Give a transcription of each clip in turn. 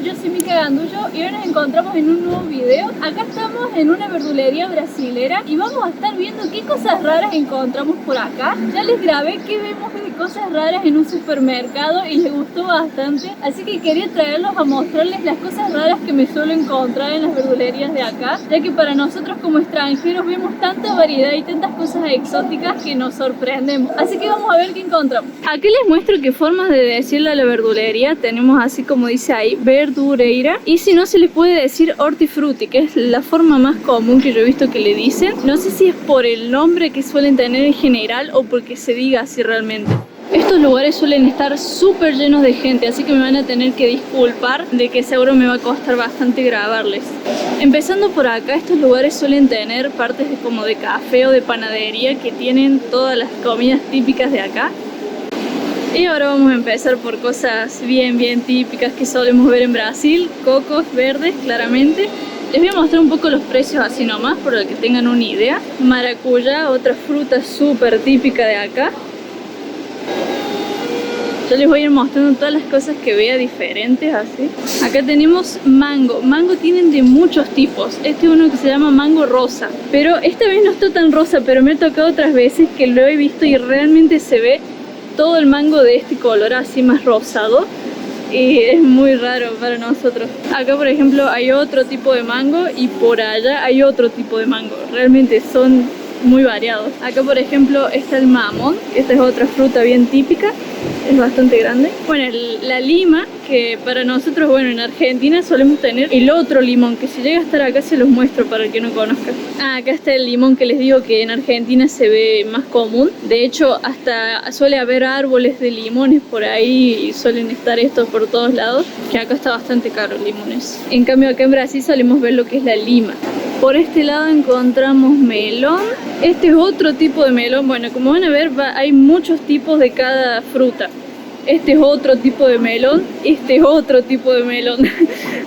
yo soy Mica Gandullo y hoy nos encontramos en un nuevo video. Acá estamos en una verdulería brasilera y vamos a estar viendo qué cosas raras encontramos por acá. Ya les grabé que vemos de cosas raras en un supermercado y les gustó bastante, así que quería traerlos a mostrarles las cosas raras que me suelo encontrar en las verdulerías de acá, ya que para nosotros como extranjeros vemos tanta variedad y tantas cosas exóticas que nos sorprendemos. Así que vamos a ver qué encontramos. Aquí les muestro qué formas de decirle a la verdulería. Tenemos así como dice ahí, verdureira, y si no se les puede decir hortifruti, que es la forma más común que yo he visto que le dicen. No sé si es por el nombre que suelen tener en general o porque se diga así realmente. Estos lugares suelen estar súper llenos de gente, así que me van a tener que disculpar de que seguro me va a costar bastante grabarles. Empezando por acá, estos lugares suelen tener partes como de café o de panadería que tienen todas las comidas típicas de acá. Y ahora vamos a empezar por cosas bien típicas que solemos ver en Brasil. Cocos verdes, claramente. Les voy a mostrar un poco los precios así nomás, para que tengan una idea. Maracuyá, otra fruta súper típica de acá. Yo les voy a ir mostrando todas las cosas que vea diferentes así. Acá tenemos mango. Mango tienen de muchos tipos. Este es uno que se llama mango rosa. Pero esta vez no está tan rosa, pero me ha tocado otras veces que lo he visto y realmente se ve todo el mango de este color así más rosado. Y es muy raro para nosotros. Acá por ejemplo hay otro tipo de mango y por allá hay otro tipo de mango. Realmente son muy variados. Acá por ejemplo está el mamón. Esta es otra fruta bien típica. Es bastante grande. Bueno, la lima, que para nosotros, bueno, en Argentina solemos tener el otro limón, que si llega a estar acá se los muestro para el que no conozca. Acá está el limón que les digo que en Argentina se ve más común. De hecho, hasta suele haber árboles de limones por ahí y suelen estar estos por todos lados, que acá está bastante caro el limones. En cambio acá en Brasil solemos ver lo que es la lima. Por este lado encontramos melón. Este es otro tipo de melón. Bueno, como van a ver, hay muchos tipos de cada fruta. Este es otro tipo de melón. Este es otro tipo de melón.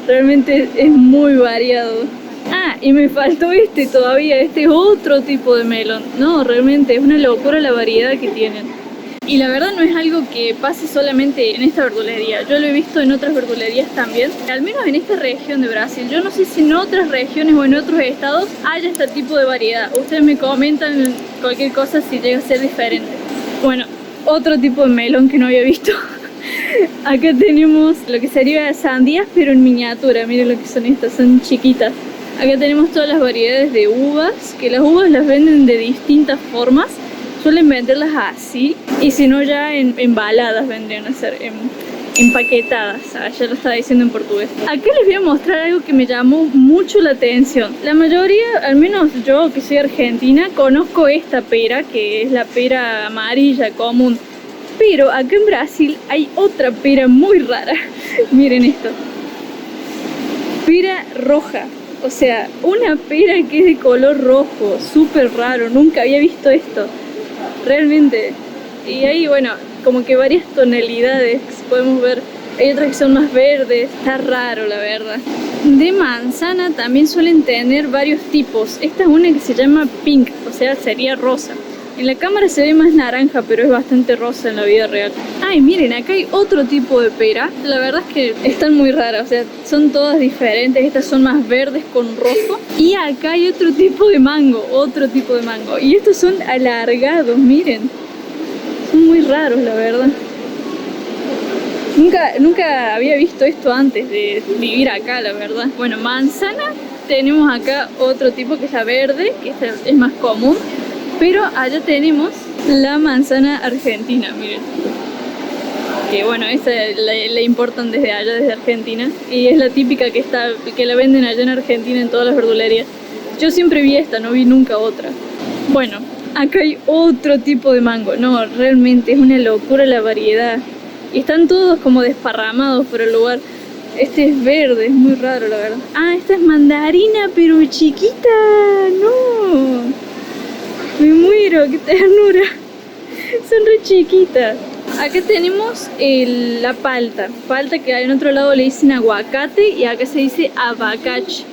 Realmente es muy variado. Ah, y me faltó este todavía. Este es otro tipo de melón. No, realmente es una locura la variedad que tienen. Y la verdad no es algo que pase solamente en esta verdulería. Yo lo he visto en otras verdulerías también. Al menos en esta región de Brasil. Yo no sé si en otras regiones o en otros estados haya este tipo de variedad. Ustedes me comentan cualquier cosa si llega a ser diferente. Bueno, otro tipo de melón que no había visto. Acá tenemos lo que sería sandías, pero en miniatura. Miren lo que son estas, son chiquitas. Acá tenemos todas las variedades de uvas, que las uvas las venden de distintas formas. Suelen venderlas así, y si no ya embaladas vendrían a ser, empaquetadas. Ya lo estaba diciendo en portugués. Aquí les voy a mostrar algo que me llamó mucho la atención. La mayoría, al menos yo que soy argentina, conozco esta pera, que es la pera amarilla común. Pero acá en Brasil hay otra pera muy rara. Miren esto. Pera roja. O sea, una pera que es de color rojo. Súper raro. Nunca había visto esto. Realmente. Y ahí, bueno, como que varias tonalidades podemos ver. Hay otras que son más verdes. Está raro, la verdad. De manzana también suelen tener varios tipos. Esta es una que se llama pink, o sea, sería rosa. En la cámara se ve más naranja, pero es bastante rosa en la vida real. Ay, miren, acá hay otro tipo de pera. La verdad es que están muy raras, o sea, son todas diferentes. Estas son más verdes con rojo. Y acá hay otro tipo de mango, Y estos son alargados, miren. Son muy raros, la verdad. Nunca había visto esto antes de vivir acá, la verdad. Bueno, manzana, tenemos acá otro tipo que es la verde, que es más común. Pero allá tenemos la manzana argentina, miren. Que bueno, esta la importan desde allá, desde Argentina. Y es la típica que la venden allá en Argentina en todas las verdulerías. Yo siempre vi esta, no vi nunca otra. Bueno, acá hay otro tipo de mango. No, realmente es una locura la variedad. Y están todos como desparramados por el lugar. Este es verde, es muy raro la verdad. Ah, esta es mandarina, pero chiquita. No. Me muero, qué ternura. Son re chiquitas. Acá tenemos la palta. Palta que en otro lado le dicen aguacate y acá se dice abacache.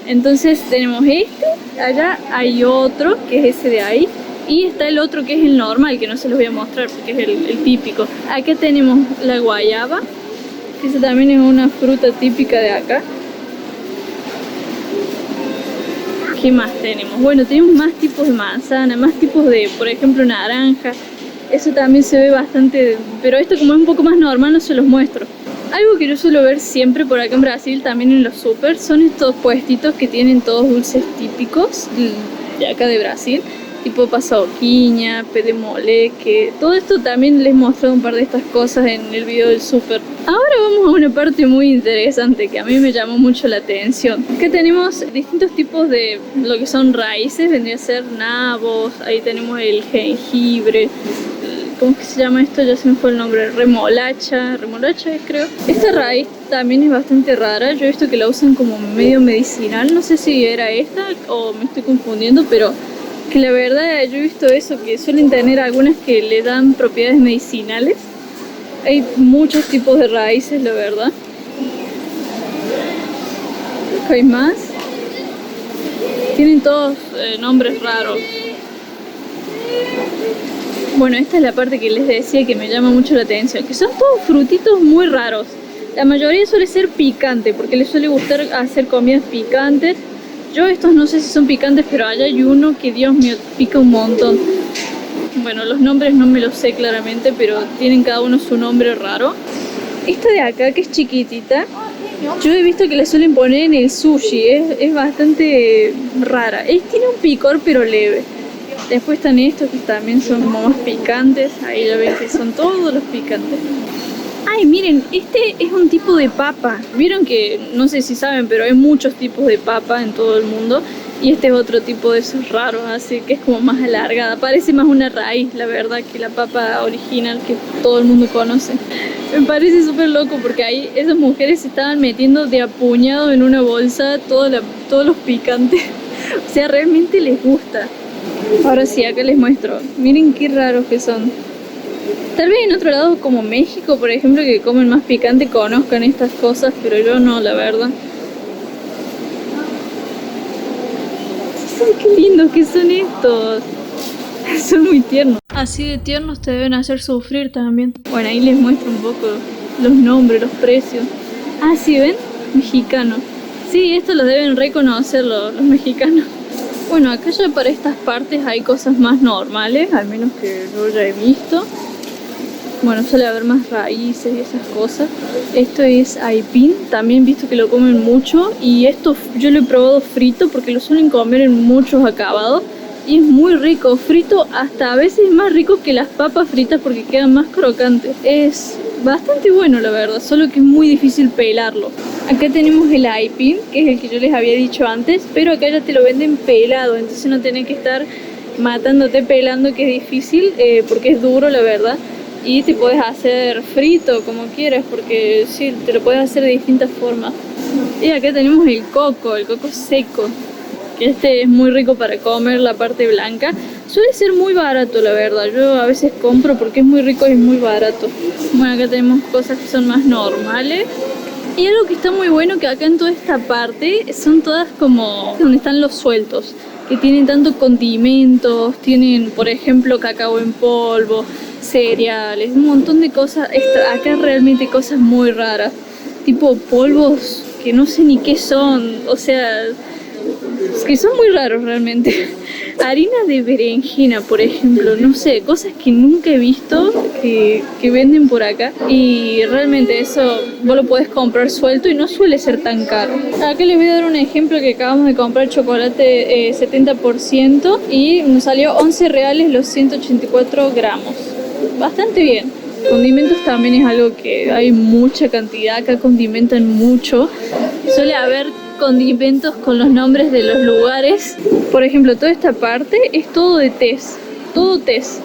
Entonces tenemos este, allá hay otro que es ese de ahí. Y está el otro que es el normal, que no se los voy a mostrar porque es el típico. Acá tenemos la guayaba. Esa también es una fruta típica de acá. ¿Qué más tenemos? Bueno, tenemos más tipos de manzana, más tipos de, por ejemplo, naranja. Eso también se ve bastante, pero esto como es un poco más normal no se los muestro. Algo que yo suelo ver siempre por acá en Brasil, también en los super, son estos puestitos que tienen todos dulces típicos de acá de Brasil, tipo paçoquinha, pé de moleque. Todo esto también les he mostrado un par de estas cosas en el video del super. Ahora vamos a una parte muy interesante que a mí me llamó mucho la atención. Acá tenemos distintos tipos de lo que son raíces, vendría a ser nabos, ahí tenemos el jengibre. ¿Cómo es que se llama esto? Ya se me fue el nombre. Remolacha creo. Esta raíz también es bastante rara. Yo he visto que la usan como medio medicinal. No sé si era esta o me estoy confundiendo, pero que la verdad yo he visto eso, que suelen tener algunas que le dan propiedades medicinales. Hay muchos tipos de raíces, la verdad. Acá hay más. Tienen todos nombres raros. Bueno, esta es la parte que les decía que me llama mucho la atención, que son todos frutitos muy raros. La mayoría suele ser picante, porque les suele gustar hacer comidas picantes. Yo estos no sé si son picantes, pero allá hay uno que, Dios mío, pica un montón. Bueno, los nombres no me los sé claramente, pero tienen cada uno su nombre raro. Esta de acá, que es chiquitita, yo he visto que la suelen poner en el sushi, es bastante rara. Tiene un picor, pero leve. Después están estos que también son como más picantes. Ahí ya ven que son todos los picantes. Ay, miren, este es un tipo de papa. Vieron que, no sé si saben, pero hay muchos tipos de papa en todo el mundo. Y este es otro tipo de esos raros, así que es como más alargada. Parece más una raíz, la verdad, que la papa original que todo el mundo conoce. Me parece súper loco porque ahí esas mujeres se estaban metiendo de a puñado en una bolsa todos los picantes. O sea, realmente les gusta. Ahora sí, acá les muestro. Miren qué raros que son. Tal vez en otro lado como México, por ejemplo, que comen más picante, conozcan estas cosas, pero yo no, la verdad. Qué lindos que son estos. Son muy tiernos. Así de tiernos te deben hacer sufrir también. Bueno, ahí les muestro un poco los nombres, los precios. Ah, ¿sí ven? Mexicano. Sí, estos los deben reconocer los mexicanos. Bueno, acá ya para estas partes hay cosas más normales, al menos que yo ya he visto. Bueno, suele haber más raíces y esas cosas. Esto es aipín, también visto que lo comen mucho. Y esto yo lo he probado frito porque lo suelen comer en muchos acabados. Y es muy rico, frito hasta a veces más rico que las papas fritas porque quedan más crocantes. Es bastante bueno la verdad, solo que es muy difícil pelarlo. Acá tenemos el aipín, que es el que yo les había dicho antes, pero acá ya te lo venden pelado, entonces no tenés que estar matándote pelando, que es difícil porque es duro la verdad. Y te puedes hacer frito como quieras, porque sí, te lo puedes hacer de distintas formas. Y acá tenemos el coco seco, que este es muy rico para comer, la parte blanca. Suele ser muy barato la verdad, yo a veces compro porque es muy rico y es muy barato. Bueno, acá tenemos cosas que son más normales. Y algo que está muy bueno, que acá en toda esta parte son todas como donde están los sueltos, que tienen tanto condimentos, tienen por ejemplo cacao en polvo, cereales, un montón de cosas. Acá realmente cosas muy raras, tipo polvos que no sé ni qué son, o sea, que son muy raros realmente. Harina de berenjena, por ejemplo, no sé, cosas que nunca he visto que venden por acá. Y realmente eso vos lo podés comprar suelto y no suele ser tan caro. Acá les voy a dar un ejemplo que acabamos de comprar chocolate 70% y nos salió 11 reales los 184 gramos. Bastante bien. Condimentos también es algo que hay mucha cantidad, acá condimentan mucho. Suele haber condimentos con los nombres de los lugares. Por ejemplo, toda esta parte es todo de tés, todo tés.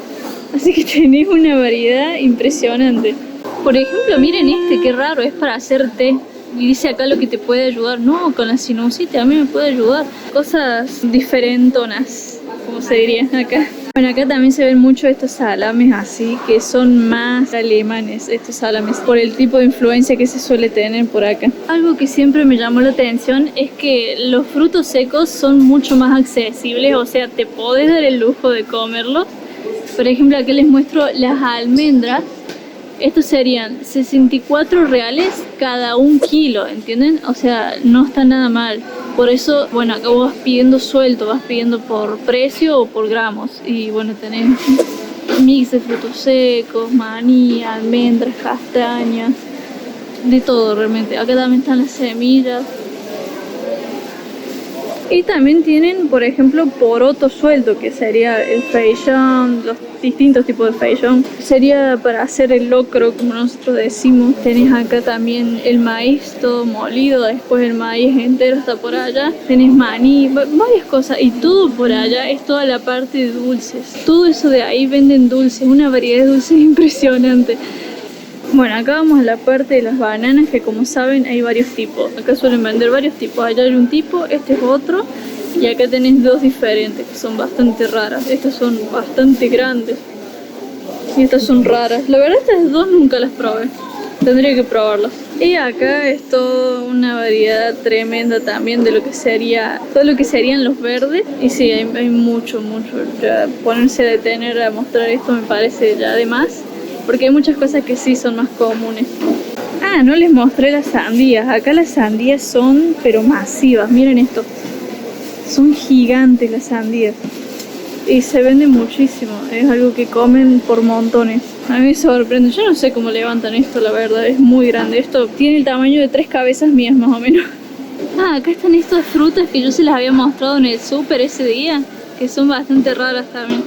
Así que tenés una variedad impresionante. Por ejemplo, miren este, qué raro, es para hacer té. Y dice acá lo que te puede ayudar. No, con la sinusitis a mí me puede ayudar. Cosas diferentonas, como se diría acá. Bueno, acá también se ven mucho estos salames así, que son más alemanes estos salames, por el tipo de influencia que se suele tener por acá. Algo que siempre me llamó la atención es que los frutos secos son mucho más accesibles, o sea, te podés dar el lujo de comerlos. Por ejemplo, aquí les muestro las almendras, Estos serían 64 reales cada 1 kilo, ¿entienden? O sea, no está nada mal. Por eso, bueno, acá vos vas pidiendo suelto, vas pidiendo por precio o por gramos. Y bueno, tenés mix de frutos secos, maní, almendras, castañas, de todo realmente. Acá también están las semillas. Y también tienen, por ejemplo, poroto suelto, que sería el feijón, los distintos tipos de feijón. Sería para hacer el locro, como nosotros decimos. Tenés acá también el maíz todo molido, después el maíz entero está por allá. Tenés maní, varias cosas. Y todo por allá es toda la parte de dulces. Todo eso de ahí venden dulces, una variedad de dulces impresionante. Bueno, acá vamos a la parte de las bananas, que como saben hay varios tipos. Acá suelen vender varios tipos. Allá hay un tipo, este es otro. Y acá tenés dos diferentes que son bastante raras. Estas son bastante grandes. Y estas son raras. La verdad estas dos nunca las probé. Tendría que probarlas. Y acá es toda una variedad tremenda también de lo que sería, todo lo que serían los verdes. Y sí, hay mucho. Ya ponerse a detener a mostrar esto me parece ya de más. Porque hay muchas cosas que sí son más comunes. Ah, no les mostré las sandías. Acá las sandías son, pero masivas. Miren esto. Son gigantes las sandías. Y se venden muchísimo. Es algo que comen por montones. A mí me sorprende. Yo no sé cómo levantan esto, la verdad. Es muy grande. Esto tiene el tamaño de 3 cabezas mías, más o menos. Ah, acá están estas frutas que yo se las había mostrado en el súper ese día. Que son bastante raras también.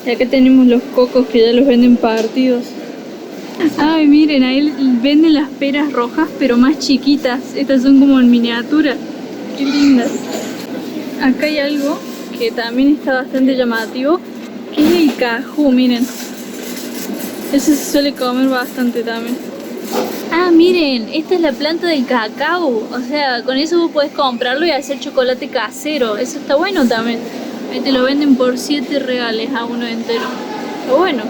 Y acá tenemos los cocos que ya los venden partidos. Ay, miren, ahí venden las peras rojas, pero más chiquitas. Estas son como en miniatura. Qué lindas. Acá hay algo que también está bastante llamativo, que es el cajú, miren. Eso se suele comer bastante también. Ah, miren, esta es la planta del cacao. O sea, con eso vos podés comprarlo y hacer chocolate casero. Eso está bueno también. Ahí te lo venden por 7 reales a uno entero. Pero bueno,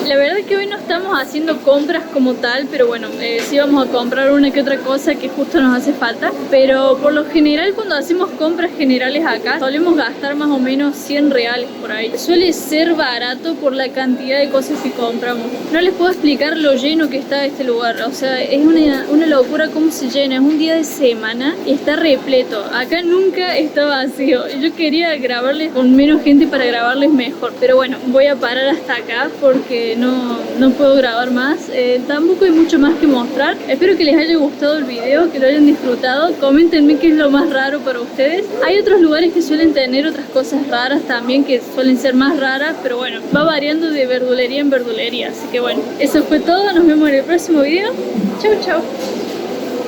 la verdad es que hoy no estamos haciendo compras como tal, pero bueno, sí vamos a comprar una que otra cosa que justo nos hace falta. Pero por lo general cuando hacemos compras generales acá, solemos gastar más o menos 100 reales por ahí. Suele ser barato por la cantidad de cosas que compramos. No les puedo explicar lo lleno que está este lugar. O sea, es una locura cómo se llena. Es un día de semana y está repleto. Acá nunca está vacío. Yo quería grabarles con menos gente para grabarles mejor. Pero bueno, voy a parar hasta acá porque no puedo grabar más. Tampoco hay mucho más que mostrar. Espero que les haya gustado el video, que lo hayan disfrutado. Coméntenme qué es lo más raro para ustedes. Hay otros lugares que suelen tener otras cosas raras también, que suelen ser más raras, pero bueno, va variando de verdulería en verdulería. Así que bueno, eso fue todo. Nos vemos en el próximo video. Chau, chau.